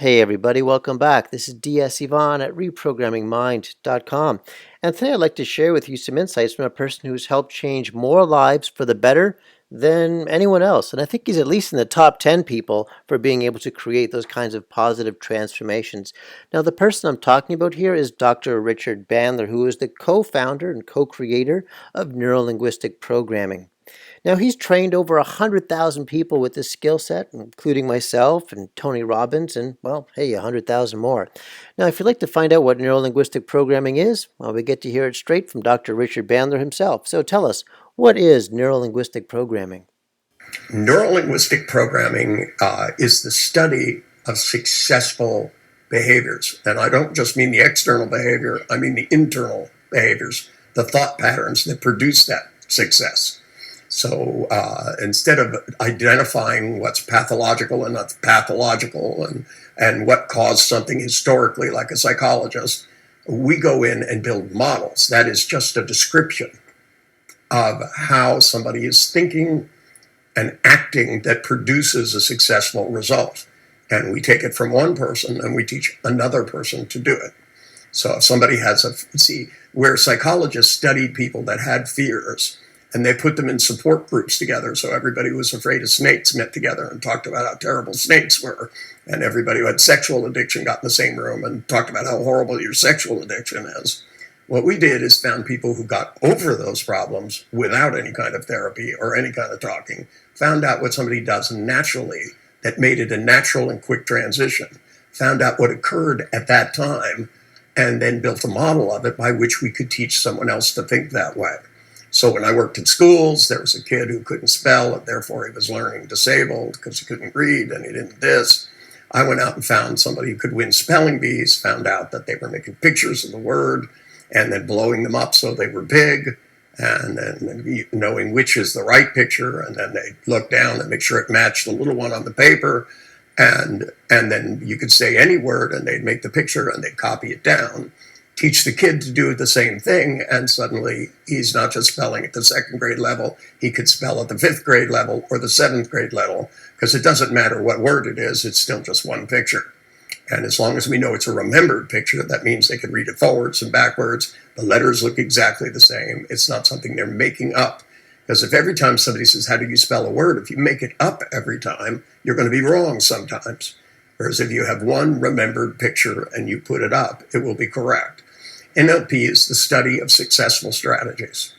Hey everybody, welcome back. This is DS Yvonne at reprogrammingmind.com. And today I'd like to share with you some insights from a person who's helped change more lives for the better than anyone else. And I think he's at least in the top 10 people for being able to create those kinds of positive transformations. Now, the person I'm talking about here is Dr. Richard Bandler, who is the co-founder and co-creator of neurolinguistic programming. Now, he's trained over 100,000 people with this skill set, including myself and Tony Robbins, and, well, hey, 100,000 more. Now, if you'd like to find out what neurolinguistic programming is, well, we get to hear it straight from Dr. Richard Bandler himself. So tell us, what is neurolinguistic programming? Neurolinguistic programming is the study of successful behaviors. And I don't just mean the external behavior, I mean the internal behaviors, the thought patterns that produce that success. So instead of identifying what's pathological and not pathological and what caused something historically, like a psychologist, we go in and build models. That is just a description of how somebody is thinking and acting that produces a successful result. And we take it from one person and we teach another person to do it. So if somebody has where psychologists studied people that had fears, and they put them in support groups together. So everybody who was afraid of snakes met together and talked about how terrible snakes were. And everybody who had sexual addiction got in the same room and talked about how horrible your sexual addiction is. What we did is found people who got over those problems without any kind of therapy or any kind of talking, found out what somebody does naturally that made it a natural and quick transition, found out what occurred at that time, and then built a model of it by which we could teach someone else to think that way. So when I worked in schools, there was a kid who couldn't spell, and therefore he was learning disabled because he couldn't read and he didn't this. I went out and found somebody who could win spelling bees, found out that they were making pictures of the word and then blowing them up so they were big, and then knowing which is the right picture, and then they look down and make sure it matched the little one on the paper, and then you could say any word and they'd make the picture and they'd copy it down. Teach the kid to do the same thing, and suddenly he's not just spelling at the second grade level, he could spell at the fifth grade level or the seventh grade level, because it doesn't matter what word it is, it's still just one picture. And as long as we know it's a remembered picture, that means they can read it forwards and backwards. The letters look exactly the same. It's not something they're making up. Because if every time somebody says, how do you spell a word? If you make it up every time, you're going to be wrong sometimes. Whereas if you have one remembered picture and you put it up, it will be correct. NLP is the study of successful strategies.